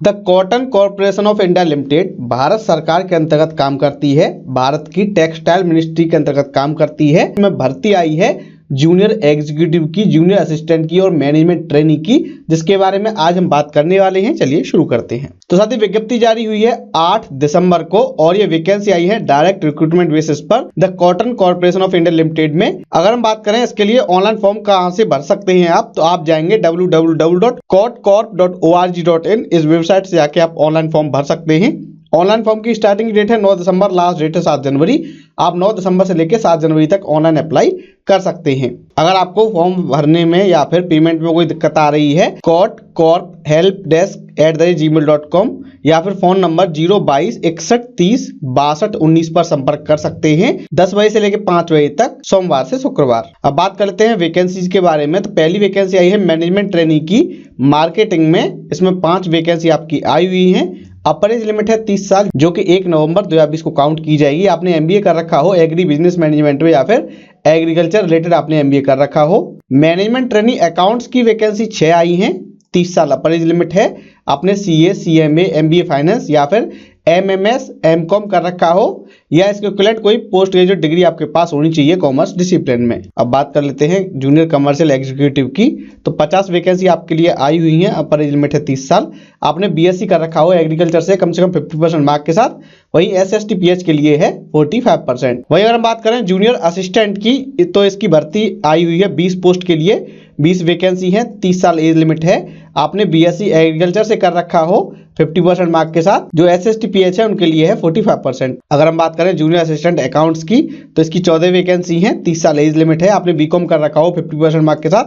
The cotton corporation of India limited Bharat सरकार के अंतर्गत काम करती है। भारत की टेक्सटाइल मिनिस्ट्री के अंतर्गत काम करती है। इसमें भर्ती आई है जूनियर एग्जीक्यूटिव की, जूनियर असिस्टेंट की और मैनेजमेंट ट्रेनी की, जिसके बारे में आज हम बात करने वाले हैं। चलिए शुरू करते हैं। तो साथ ही विज्ञप्ति जारी हुई है 8 दिसंबर को और ये वैकेंसी आई है डायरेक्ट रिक्रूटमेंट बेसिस पर the cotton corporation of India limited में। अगर हम बात करें इसके लिए ऑनलाइन फॉर्म कहां से भर सकते हैं आप, तो आप जाएंगे www.cotcorp.org.in, इस वेबसाइट से जाके आप ऑनलाइन फॉर्म भर सकते हैं। ऑनलाइन फॉर्म की स्टार्टिंग डेट है 9 दिसंबर, लास्ट डेट है 7 जनवरी। आप 9 दिसंबर से लेकर 7 जनवरी तक ऑनलाइन अप्लाई कर सकते हैं। अगर आपको फॉर्म भरने में या फिर पेमेंट में कोई दिक्कत आ रही है, cotcorphelpdesk@gmail.com या फिर फोन नंबर 022 61 30 62 19 पर संपर्क कर सकते हैं 10 बजे से लेकर 5 बजे तक, सोमवार से शुक्रवार। अब बात करते हैं वैकेंसीज के बारे में। तो पहली वैकेंसी आई है मैनेजमेंट ट्रेनी की मार्केटिंग में। इसमें 5 वैकेंसी आपकी आई हुई है। अपर एज लिमिट है 30 साल, जो कि 1 नवंबर 2020 को काउंट की जाएगी। आपने एमबीए कर रखा हो एग्री बिजनेस मैनेजमेंट में या फिर एग्रीकल्चर रिलेटेड आपने एमबीए कर रखा हो। मैनेजमेंट ट्रेनी अकाउंट्स की वैकेंसी 6 आई हैं। 30 साल अपर एज लिमिट है। आपने सीए, सीएमए, एमबीए फाइनेंस या फिर एमएमएस, एमकॉम कर रखा हो या इसके इक्विवेलेंट कोई पोस्ट ग्रेजुएट डिग्री आपके पास होनी चाहिए कॉमर्स डिसिप्लिन में। अब बात कर लेते हैं जूनियर कमर्शियल एग्जीक्यूटिव की। तो 50 वैकेंसी आपके लिए आई हुई है। अपर एज लिमिट है 30 साल। आपने बीएससी कर रखा हो एग्रीकल्चर से कम 50% मार्क के साथ। वही एसएसटी पीएच के लिए है 45%। वही अगर हम बात करें जूनियर असिस्टेंट की, तो इसकी भर्ती आई हुई है 20 पोस्ट के लिए। 20 वैकेंसी है, 30 साल एज लिमिट है। आपने बीएससी एग्रीकल्चर से कर रखा हो 50% मार्क के साथ। जो एसएसटी पीएच है उनके लिए है 45%। अगर हम बात करें जूनियर असिस्टेंट अकाउंट्स की, तो इसकी 14 वैकेंसी है। 30 साल एज लिमिट है। आपने बीकॉम कर रखा हो 50% मार्क के साथ।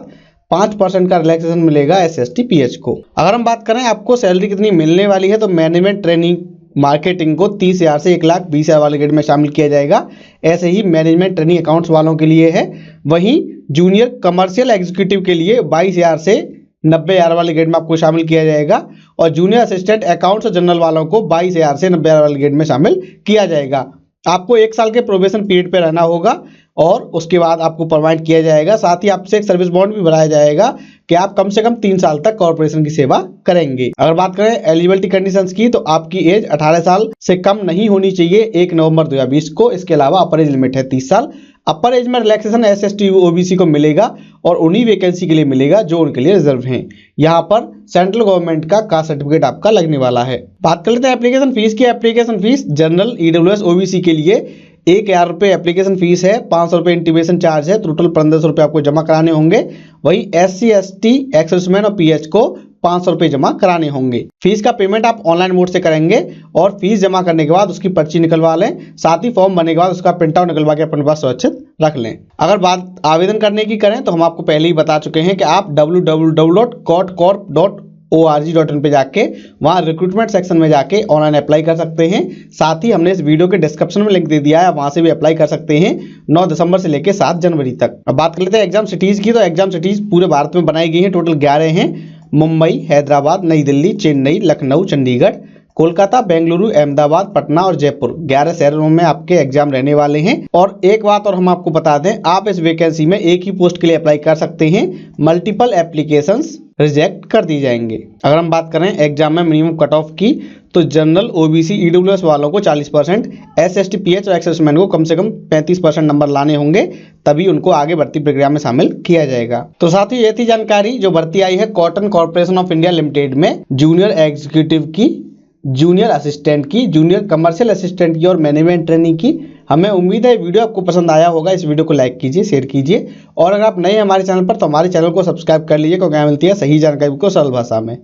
5% का रिलैक्सेशन मिलेगा एसएसटी पीएच को। अगर हम बात करें आपको सैलरी कितनी मिलने वाली है, तो मैनेजमेंट ट्रेनिंग मार्केटिंग को 30,000 से 1,20,000 वाले ग्रेड में शामिल किया जाएगा। ऐसे ही मैनेजमेंट ट्रेनिंग अकाउंट्स वालों के लिए है। वहीं जूनियर कमर्शियल एग्जीक्यूटिव के लिए 22,000 से 90,000 वाले ग्रेड में आपको शामिल किया जाएगा। और जूनियर असिस्टेंट अकाउंट्स और जनरल वालों को 22,000 से 90,000 वाले ग्रेड में शामिल किया जाएगा। आपको 1 साल के प्रोबेशन पीरियड पे रहना होगा और उसके बाद आपको प्रोवाइड किया जाएगा। साथ ही आपसे एक सर्विस बॉन्ड भी भराया जाएगा कि आप कम से कम 3 साल तक कॉर्पोरेशन की सेवा करेंगे। अगर बात करें एलिजिबिलिटी कंडीशंस की, तो आपकी एज 18 साल से कम नहीं होनी चाहिए 1 नवंबर 2020 को। इसके अलावा अपर एज लिमिट है 30 साल। अपर एज में रिलैक्सेशन एसएसटी ओबीसी को मिलेगा और उन्हीं वैकेंसी के लिए मिलेगा जो उनके लिए रिजर्व हैं। यहाँ पर सेंट्रल गवर्नमेंट का कास्ट सर्टिफिकेट आपका लगने वाला है। बात कर लेते हैं एप्लीकेशन फीस की। Application fees general, EWS, OBC के लिए 1,000 रुपये एप्लीकेशन फीस है। 500 रुपये इंटीमेशन चार्ज है। टोटल 1500 रुपये आपको जमा कराने होंगे। वही SC, ST, एक्स-सर्विसमैन और पीएच को 500 रुपये जमा कराने होंगे। फीस का पेमेंट आप ऑनलाइन मोड से करेंगे और फीस जमा करने के बाद उसकी पर्ची निकलवा लें। साथ ही फॉर्म भरने के बाद उसका प्रिंट आउट निकलवा के अपने पास सुरक्षित रख लें। अगर बात आवेदन करने की करें, तो हम आपको पहले ही बता चुके हैं कि आप www.cotcorp.org.in पे जाके वहाँ रिक्रूटमेंट सेक्शन में जाके ऑनलाइन अप्लाई कर सकते हैं। साथ ही हमने इस वीडियो के डिस्क्रिप्शन में लिंक दे दिया है, वहाँ से भी अप्लाई कर सकते हैं 9 दिसंबर से लेकर 7 जनवरी तक। अब बात कर लेते हैं एग्जाम सिटीज़ की। तो एग्जाम सिटीज़ पूरे भारत में बनाई गई हैं। टोटल 11 हैं। मुंबई, हैदराबाद, नई दिल्ली, चेन्नई, लखनऊ, चंडीगढ़, कोलकाता, बेंगलुरु, अहमदाबाद, पटना और जयपुर, 11 शहरों में आपके एग्जाम रहने वाले हैं। और एक बात और हम आपको बता दें, आप इस वैकेंसी में एक ही पोस्ट के लिए अप्लाई कर सकते हैं। मल्टीपल एप्लीकेशंस रिजेक्ट कर दी जाएंगे। अगर हम बात करें एग्जाम में मिनिमम कट ऑफ की, तो जनरल, ओबीसी, ईडब्ल्यूएस वालों को 40%, एसएसटी, पीएच और एक्स-सर्विसमैन को कम से कम 35% नंबर लाने होंगे, तभी उनको आगे भर्ती प्रक्रिया में शामिल किया जाएगा। तो साथ ही ये थी जानकारी जो भर्ती आई है cotton corporation of India limited में जूनियर एग्जीक्यूटिव की, जूनियर असिस्टेंट की, जूनियर कमर्शियल असिस्टेंट की और मैनेजमेंट ट्रेनिंग की। हमें उम्मीद है वीडियो आपको पसंद आया होगा। इस वीडियो को लाइक कीजिए, शेयर कीजिए और अगर आप नए हैं हमारे चैनल पर, तो हमारे चैनल को सब्सक्राइब कर लीजिए, क्योंकि यहाँ मिलती है सही जानकारी को सरल भाषा में।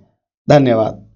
धन्यवाद।